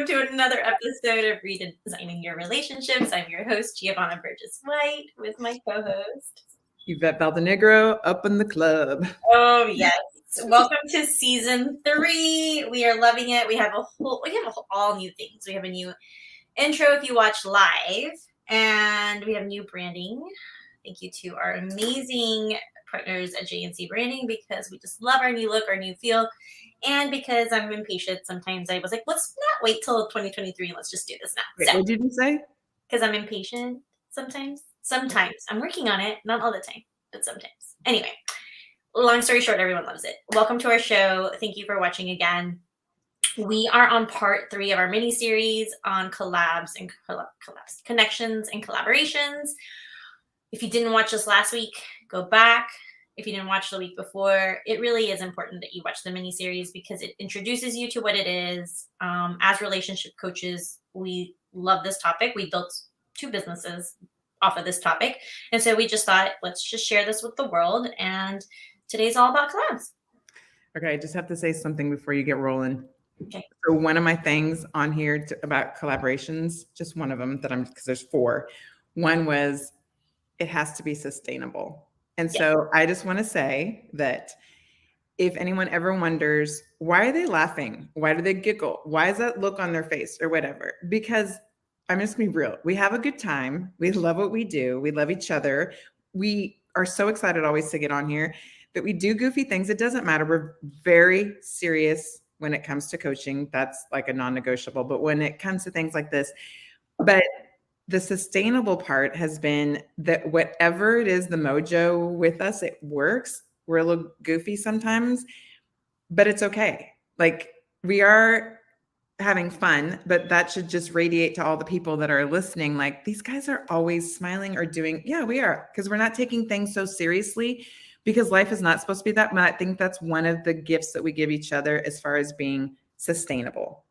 welcome to another episode of Redesigning Your Relationships. I'm your host, Geovanna Burgess White, with my co-host, Yvette Valdenegro, up in the club. Oh, yes. Welcome to season 3. We are loving it. We have all new things. We have a new intro if you watch live, and we have new branding. Thank you to our amazing partners at JNC Branding, because we just love our new look, our new feel. And because I'm impatient, sometimes I was like, let's not wait till 2023 and let's just do this now. Wait, what did you say? Because I'm impatient sometimes. Sometimes. I'm working on it. Not all the time, but sometimes. Anyway, long story short, everyone loves it. Welcome to our show. Thank you for watching again. We are on part 3 of our mini-series on collabs and connections and collaborations. If you didn't watch this last week, go back. If you didn't watch the week before, it really is important that you watch the mini-series because it introduces you to what it is. As relationship coaches, we love this topic. We built 2 businesses off of this topic. And so we just thought, let's just share this with the world. And today's all about collabs. Okay, I just have to say something before you get rolling. Okay. So one of my things on here about collaborations, just one of them because there's 4. One was it has to be sustainable. And so I just want to say that if anyone ever wonders, why are they laughing? Why do they giggle? Why is that look on their face or whatever? Because I'm just going to be real. We have a good time. We love what we do. We love each other. We are so excited always to get on here that we do goofy things. It doesn't matter. We're very serious when it comes to coaching. That's like a non-negotiable. But when it comes to things like this, but the sustainable part has been that whatever it is, the mojo with us, it works. We're a little goofy sometimes, but it's okay. Like we are having fun, but that should just radiate to all the people that are listening. Like these guys are always smiling or doing, yeah, we are, because we're not taking things so seriously because life is not supposed to be that. But I think that's one of the gifts that we give each other as far as being sustainable.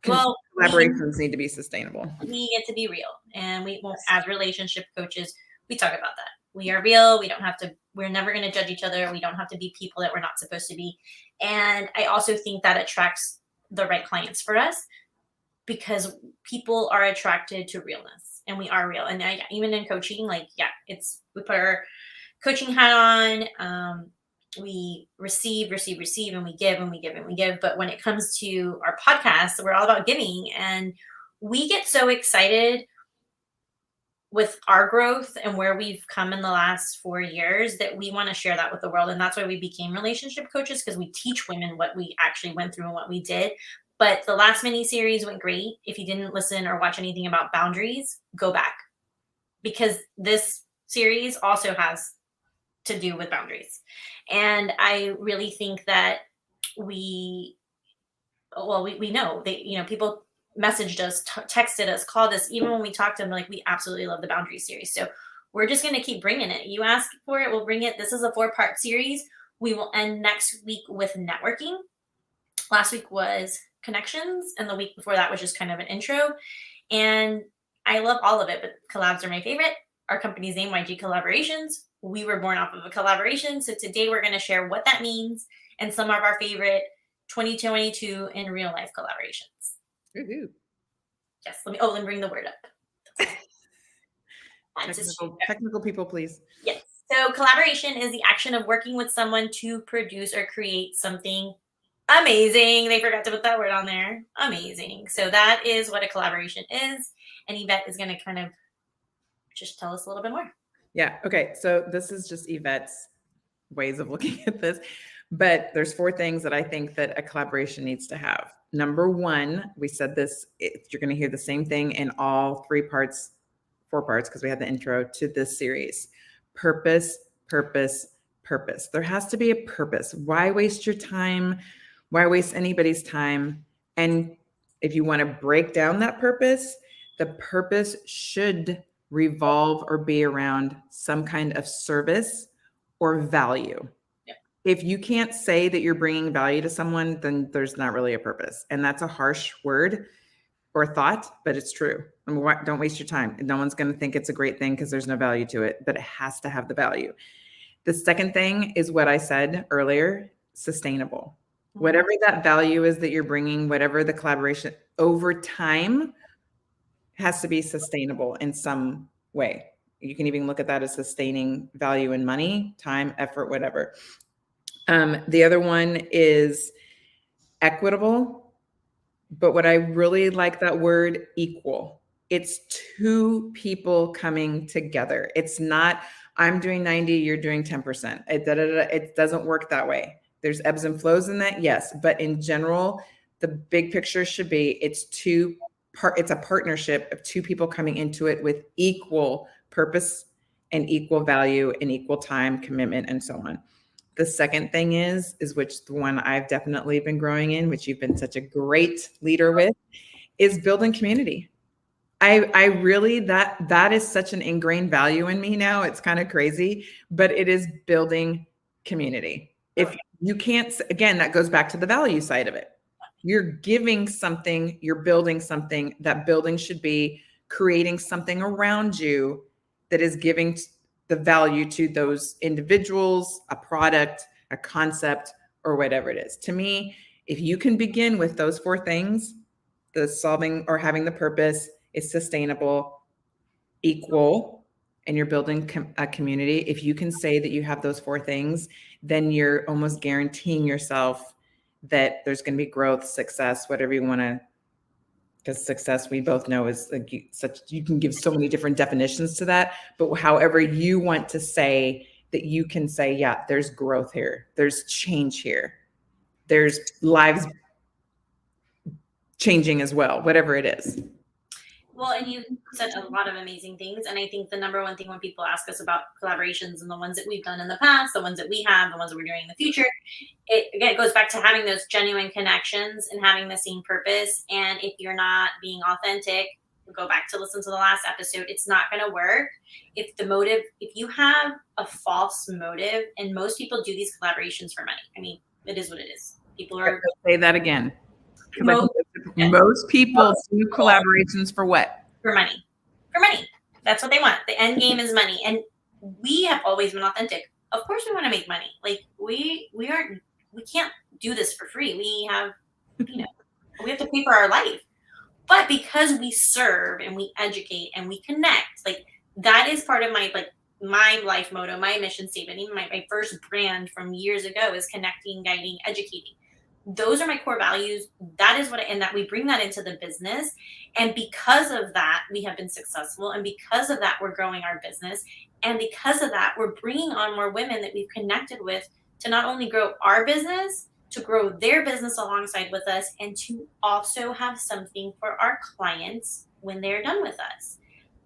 Well, collaborations need to be sustainable. We get to be real, and we won't, as relationship coaches, we talk about that. We are real. We don't have to, we're never going to judge each other. We don't have to be people that we're not supposed to be. And I also think that attracts the right clients for us because people are attracted to realness, and we are real. And even in coaching, we put our coaching hat on, we receive, and we give, and we give, and we give. But when it comes to our podcast, we're all about giving. And we get so excited with our growth and where we've come in the last 4 years that we want to share that with the world. And that's why we became relationship coaches, because we teach women what we actually went through and what we did. But the last mini series went great. If you didn't listen or watch anything about boundaries, go back, because this series also has to do with boundaries. And I really think that we know that, people messaged us, texted us, called us, even when we talked to them, like, we absolutely love the boundary series. So we're just going to keep bringing it. You ask for it, we'll bring it. This is a 4-part series. We will end next week with networking. Last week was connections, and the week before that was just kind of an intro. And I love all of it, but collabs are my favorite. Our company's name, YG Collaborations. We were born off of a collaboration. So today we're going to share what that means and some of our favorite 2022 in real life collaborations. Ooh. Yes. Let me bring the word up. Technical people, please. Yes. So collaboration is the action of working with someone to produce or create something amazing. They forgot to put that word on there. Amazing. So that is what a collaboration is. And Yvette is going to kind of just tell us a little bit more. Yeah. Okay. So this is just Yvette's ways of looking at this, but there's 4 things that I think that a collaboration needs to have. Number 1, we said this, you're going to hear the same thing in all 4 parts, because we had the intro to this series. Purpose, purpose, purpose. There has to be a purpose. Why waste your time? Why waste anybody's time? And if you want to break down that purpose, the purpose should revolve or be around some kind of service or value. Yeah. If you can't say that you're bringing value to someone, then there's not really a purpose. And that's a harsh word or thought, but it's true. I mean, don't waste your time. No one's going to think it's a great thing because there's no value to it, but it has to have the value. The second thing is what I said earlier, sustainable. Whatever that value is that you're bringing, whatever the collaboration over time has to be sustainable in some way. You can even look at that as sustaining value in money, time, effort, whatever. The other one is equitable, but what I really like that word, equal. It's two people coming together. It's not, I'm doing 90, you're doing 10%. It doesn't work that way. There's ebbs and flows in that, yes. But in general, the big picture should be it's a partnership of two people coming into it with equal purpose and equal value and equal time, commitment, and so on. The second thing is which the one I've definitely been growing in, which you've been such a great leader with, is building community. I really, that is such an ingrained value in me now. It's kind of crazy, but it is building community. If you can't, again, that goes back to the value side of it. You're giving something, you're building something. That building should be creating something around you that is giving the value to those individuals, a product, a concept, or whatever it is. To me, if you can begin with those four things, the solving or having the purpose is sustainable, equal, and you're building a community. If you can say that you have those four things, then you're almost guaranteeing yourself that there's going to be growth, success, whatever you want to, because success, we both know, is like you can give so many different definitions to that, but however you want to say that, you can say, yeah, there's growth here, there's change here, there's lives changing as well, whatever it is. Well, and you said a lot of amazing things. And I think the number one thing when people ask us about collaborations and the ones that we've done in the past, the ones that we have, the ones that we're doing in the future, it goes back to having those genuine connections and having the same purpose. And if you're not being authentic, go back to listen to the last episode, it's not going to work. If you have a false motive, and most people do these collaborations for money. I mean, it is what it is. People are. Say that again. Most people do collaborations for what? For money. For money. That's what they want. The end game is money. And we have always been authentic. Of course we want to make money. Like we can't do this for free. We have, we have to pay for our life. But because we serve and we educate and we connect, like that is part of my life motto, my mission statement, even my first brand from years ago is connecting, guiding, educating. Those are my core values. That is and that we bring that into the business. And because of that, we have been successful. And because of that, we're growing our business. And because of that, we're bringing on more women that we've connected with to not only grow our business, to grow their business alongside with us, and to also have something for our clients when they're done with us.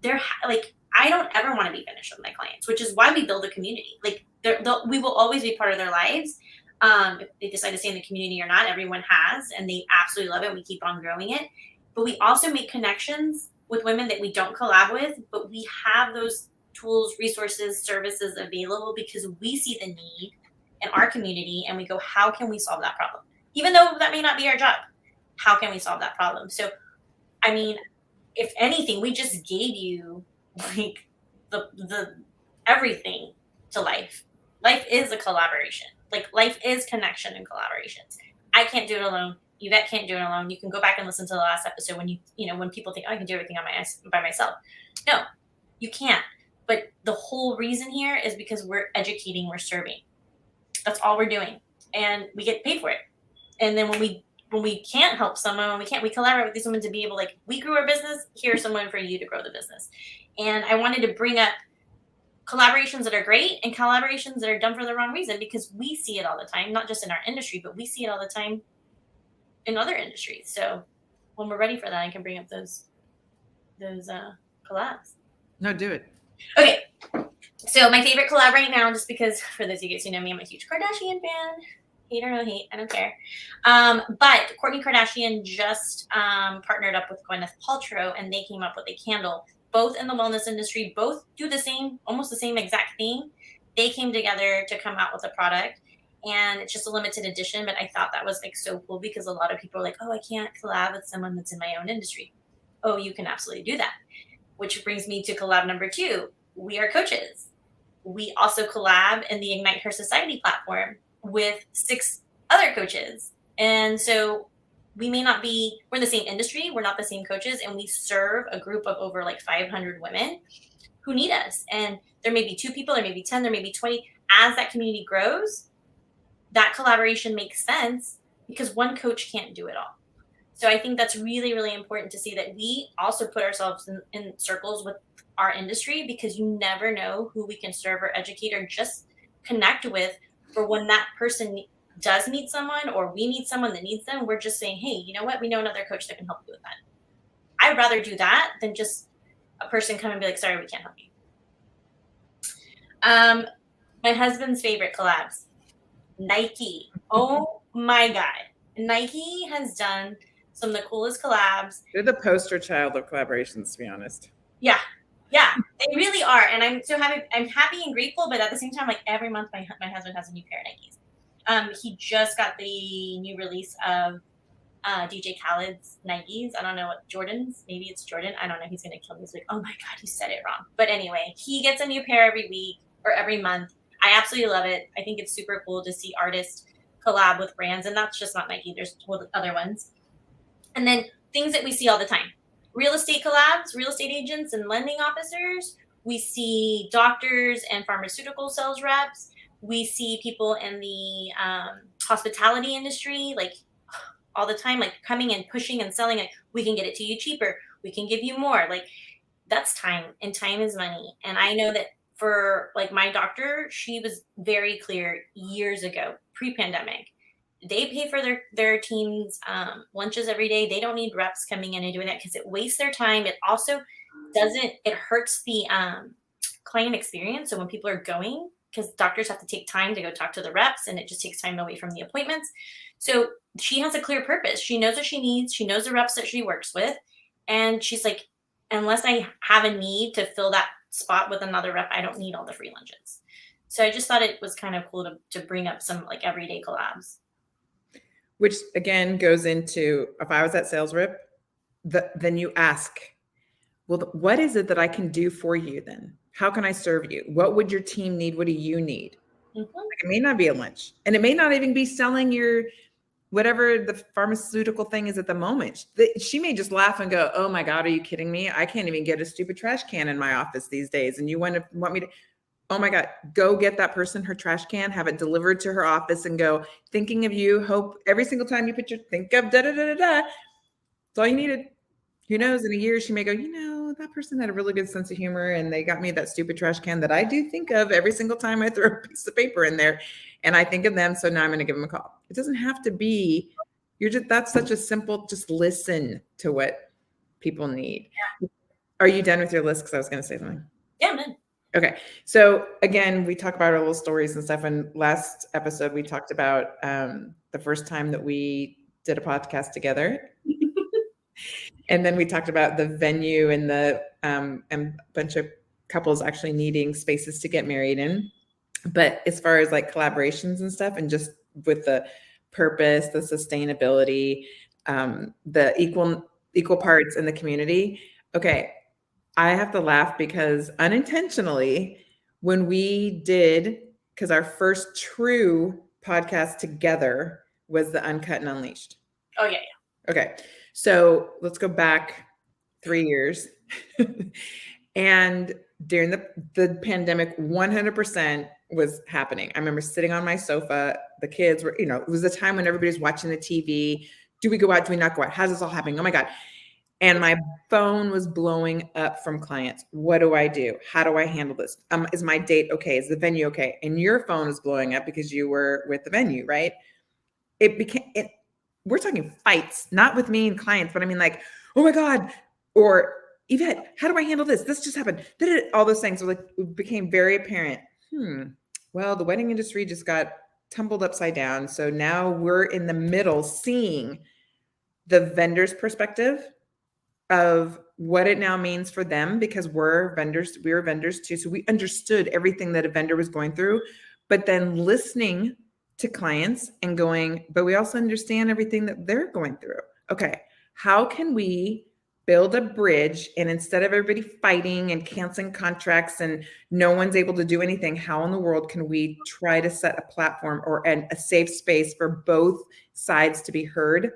I don't ever want to be finished with my clients, which is why we build a community. We will always be part of their lives. If they decide to stay in the community or not, everyone has, and they absolutely love it. We keep on growing it, but we also make connections with women that we don't collab with, but we have those tools, resources, services available because we see the need in our community and we go, how can we solve that problem? Even though that may not be our job, how can we solve that problem? So, I mean, if anything, we just gave you like the everything to life. Life is a collaboration. Like life is connection and collaborations. I can't do it alone. Yvette can't do it alone. You can go back and listen to the last episode when people think, oh, I can do everything by myself. No, you can't. But the whole reason here is because we're educating, we're serving. That's all we're doing. And we get paid for it. And then when we can't help someone, we collaborate with these women to be able, we grew our business, here's someone for you to grow the business. And I wanted to bring up collaborations that are great and collaborations that are done for the wrong reason, because we see it all the time, not just in our industry, but we see it all the time in other industries. So when we're ready for that, I can bring up those collabs. No, do it. Okay. So my favorite collab right now, just because for those of you guys who know me, I'm a huge Kardashian fan. Hate or no hate, I don't care. But Kourtney Kardashian just partnered up with Gwyneth Paltrow, and they came up with a candle. Both in the wellness industry, both do almost the same exact thing. They came together to come out with a product, and it's just a limited edition. But I thought that was so cool because a lot of people are like, oh, I can't collab with someone that's in my own industry. Oh, you can absolutely do that. Which brings me to collab number 2. We are coaches. We also collab in the Ignite Her Society platform with 6 other coaches. And so we may not be, we're in the same industry, we're not the same coaches, and we serve a group of over like 500 women who need us. And there may be 2 people, there may be 10, there may be 20. As that community grows, that collaboration makes sense because one coach can't do it all. So I think that's really, really important to see that we also put ourselves in circles with our industry, because you never know who we can serve or educate or just connect with for when that person does need someone, or we need someone that needs them. We're just saying, hey, you know what? We know another coach that can help you with that. I'd rather do that than just a person come and be like, sorry, we can't help you. My husband's favorite collabs, Nike. Oh my God. Nike has done some of the coolest collabs. They're the poster child of collaborations, to be honest. Yeah. Yeah, they really are. And I'm so happy. I'm happy and grateful, but at the same time, like every month, my husband has a new pair of Nikes. He just got the new release of DJ Khaled's Nikes. I don't know what Jordans. Maybe it's Jordan. I don't know. He's gonna kill me. He's like, oh my God, he said it wrong. But anyway, he gets a new pair every week or every month. I absolutely love it. I think it's super cool to see artists collab with brands, and that's just not Nike. There's other ones. And then things that we see all the time. Real estate collabs, real estate agents and lending officers. We see doctors and pharmaceutical sales reps. We see people in the hospitality industry, like all the time, like coming and pushing and selling, like, we can get it to you cheaper. We can give you more. Like, that's time, and time is money. And I know that for like my doctor, she was very clear years ago, pre-pandemic. They pay for their teams lunches every day. They don't need reps coming in and doing that because it wastes their time. It also it hurts the client experience. So when people are going, because doctors have to take time to go talk to the reps, and it just takes time away from the appointments. So she has a clear purpose. She knows what she needs. She knows the reps that she works with. And she's like, unless I have a need to fill that spot with another rep, I don't need all the free lunches. So I just thought it was kind of cool to bring up some like everyday collabs. Which again goes into, if I was that sales rep, then you ask, well, what is it that I can do for you then? How can I serve you? What would your team need? What do you need? Mm-hmm. Like, it may not be a lunch, and it may not even be selling your whatever the pharmaceutical thing is at the moment. She may just laugh and go, oh my God, are you kidding me? I can't even get a stupid trash can in my office these days. And you want me to, oh my God, go get that person her trash can, have it delivered to her office, and go, thinking of you, hope every single time you put your, think of da-da-da-da-da. That's all you needed. Who knows, in a year, she may go, that person had a really good sense of humor, and they got me that stupid trash can that I do think of every single time I throw a piece of paper in there, and I think of them. So now I'm going to give them a call. It doesn't have to be, that's such a simple, just listen to what people need. Yeah. Are you done with your list? Because I was going to say something. Yeah, I'm done. Okay. So again, we talk about our little stories and stuff. And last episode, we talked about the first time that we did a podcast together. And then we talked about the venue and the and a bunch of couples actually needing spaces to get married in. But as far as like collaborations and stuff, and just with the purpose, the sustainability, the equal parts in the community. Okay. I have to laugh because unintentionally, when we did, because our first true podcast together was the Uncut and Unleashed. Oh, yeah. Okay. So let's go back 3 years. And during the pandemic, 100% was happening. I remember sitting on my sofa. The kids were, it was a time when everybody's watching the TV. Do we go out? Do we not go out? How's this all happening? Oh my God. And my phone was blowing up from clients. What do I do? How do I handle this? Is my date okay? Is the venue okay? And your phone is blowing up because you were with the venue, right? We're talking fights, not with me and clients, but I mean like, oh my God, or Yvette, how do I handle this? This just happened. All those things were like, it became very apparent. Well, the wedding industry just got tumbled upside down. So now we're in the middle seeing the vendor's perspective of what it now means for them, because we're vendors too. So we understood everything that a vendor was going through, but then listening to clients and going, but we also understand everything that they're going through. Okay, how can we build a bridge, and instead of everybody fighting and canceling contracts and no one's able to do anything, how in the world can we try to set a platform and a safe space for both sides to be heard,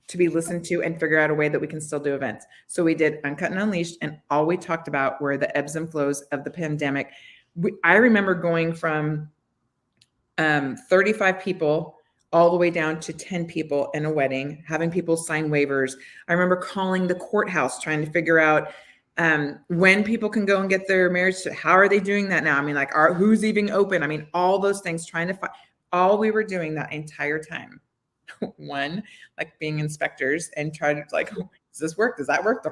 to be listened to, and figure out a way that we can still do events. So we did Uncut and Unleashed, and all we talked about were the ebbs and flows of the pandemic. I remember going from 35 people all the way down to 10 people in a wedding, having people sign waivers. I remember calling the courthouse, trying to figure out when people can go and get their marriage. How are they doing that now? I mean, like, who's even open? I mean, all those things, trying to find, all we were doing that entire time. One, like being inspectors and try to like, oh, does this work? Does that work?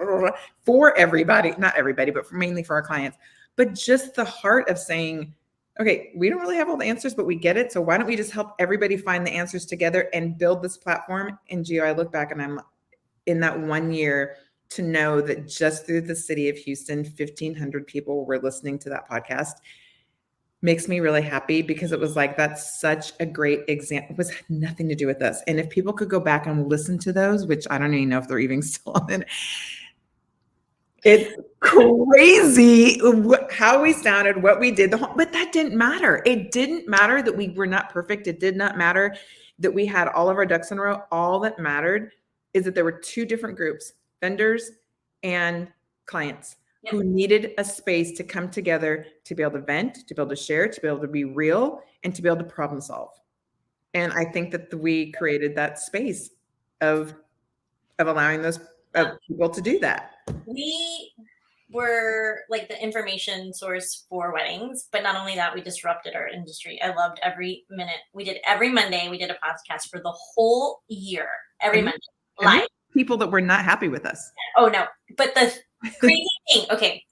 For everybody, not everybody, but mainly for our clients. But just the heart of saying, okay, we don't really have all the answers, but we get it. So why don't we just help everybody find the answers together and build this platform? And Gio, I look back and I'm in that 1 year to know that just through the city of Houston, 1,500 people were listening to that podcast. Makes me really happy, because it was like, that's such a great example. It was nothing to do with us. And if people could go back and listen to those, which I don't even know if they're even still on it, it's crazy how we sounded, what we did, but that didn't matter. It didn't matter that we were not perfect. It did not matter that we had all of our ducks in a row. All that mattered is that there were two different groups, vendors and clients, who needed a space to come together, to be able to vent, to be able to share, to be able to be real, and to be able to problem solve. And I think that we created that space of allowing those people to do that. We were like the information source for weddings, but not only that, we disrupted our industry. I loved every minute. We did every Monday. We did a podcast for the whole year, every Monday, live. People that were not happy with us. Oh no! But the crazy thing, okay,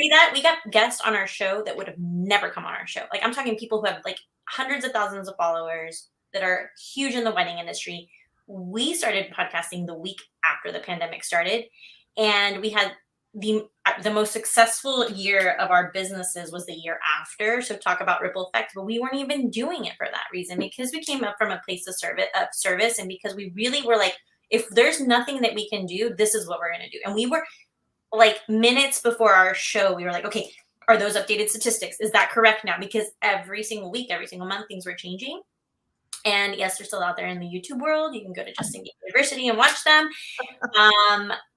that we got guests on our show that would have never come on our show. Like, I'm talking people who have like hundreds of thousands of followers that are huge in the wedding industry. We started podcasting the week after the pandemic started, and we had the most successful year of our businesses was the year after. So talk about ripple effect, but we weren't even doing it for that reason, because we came up from a place of service, and because we really were like, if there's nothing that we can do, this is what we're going to do. And we were like, minutes before our show, we were like, okay, are those updated statistics? Is that correct now? Because every single week, every single month, things were changing. And yes, they're still out there in the YouTube world. You can go to Justin Gate University and watch them.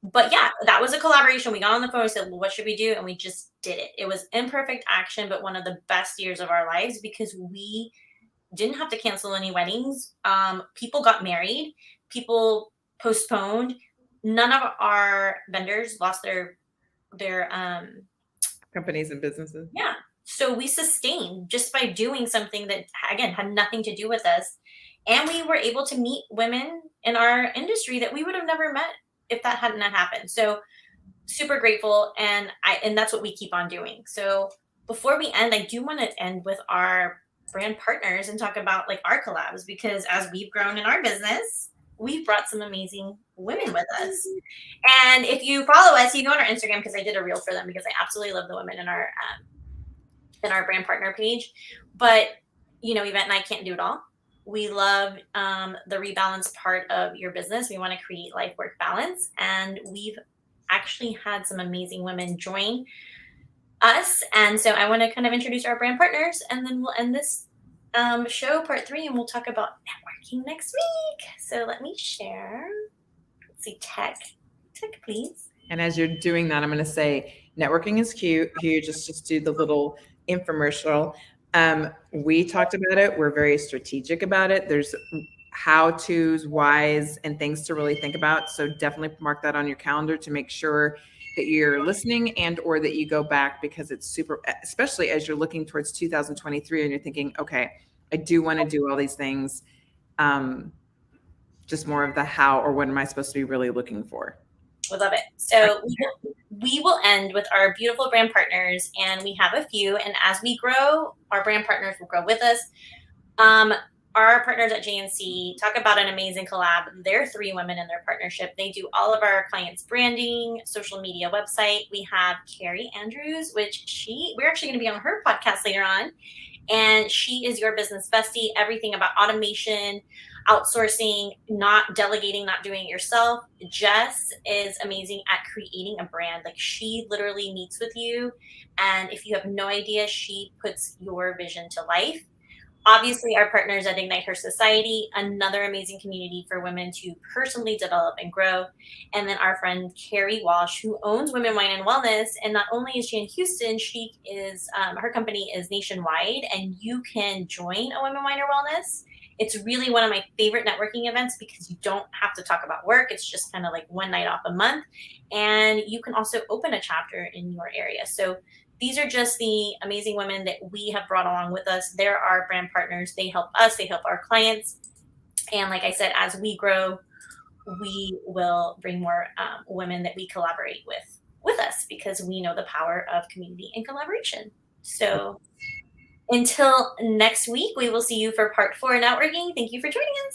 But yeah, that was a collaboration. We got on the phone and said, well, what should we do? And we just did it. It was imperfect action, but one of the best years of our lives, because we didn't have to cancel any weddings. People got married. People postponed. None of our vendors lost their companies and businesses. Yeah. So we sustained just by doing something that, again, had nothing to do with us. And we were able to meet women in our industry that we would have never met if that hadn't happened. So super grateful. And that's what we keep on doing. So before we end, I do want to end with our brand partners and talk about like our collabs, because as we've grown in our business, we've brought some amazing women with us. And if you follow us, you go on our Instagram, because I did a reel for them, because I absolutely love the women in our brand partner page. But, you know, Yvette and I can't do it all. We love the rebalance part of your business. We want to create life work balance. And we've actually had some amazing women join us. And so I want to kind of introduce our brand partners, and then we'll end this show part 3, and we'll talk about networking next week. So let me share. Let's see, tech, please. And as you're doing that, I'm going to say networking is huge. Just do the little infomercial. We talked about it. We're very strategic about it. There's how-tos, whys, and things to really think about. So definitely mark that on your calendar to make sure that you're listening and or that you go back, because it's super, especially as you're looking towards 2023 and you're thinking, okay, I do want to do all these things. Just more of the how, or what am I supposed to be really looking for? We love it. So we will end with our beautiful brand partners, and we have a few. And as we grow, our brand partners will grow with us. Our partners at JNC, talk about an amazing collab. There are 3 women in their partnership. They do all of our clients' branding, social media, website. We have Carrie Andrews, which we're actually going to be on her podcast later on. And she is your business bestie, everything about automation, outsourcing, not delegating, not doing it yourself. Jess is amazing at creating a brand. Like, she literally meets with you, and if you have no idea, she puts your vision to life. Obviously, our partners at Ignite Her Society, another amazing community for women to personally develop and grow. And then our friend Carrie Walsh, who owns Women Wine and Wellness. And not only is she in Houston, she is her company is nationwide, and you can join a Women Wine or Wellness. It's really one of my favorite networking events because you don't have to talk about work. It's just kind of like one night off a month, and you can also open a chapter in your area. So these are just the amazing women that we have brought along with us. They're our brand partners. They help us, they help our clients. And like I said, as we grow, we will bring more women that we collaborate with us because we know the power of community and collaboration. So until next week, we will see you for part 4 networking. Thank you for joining us.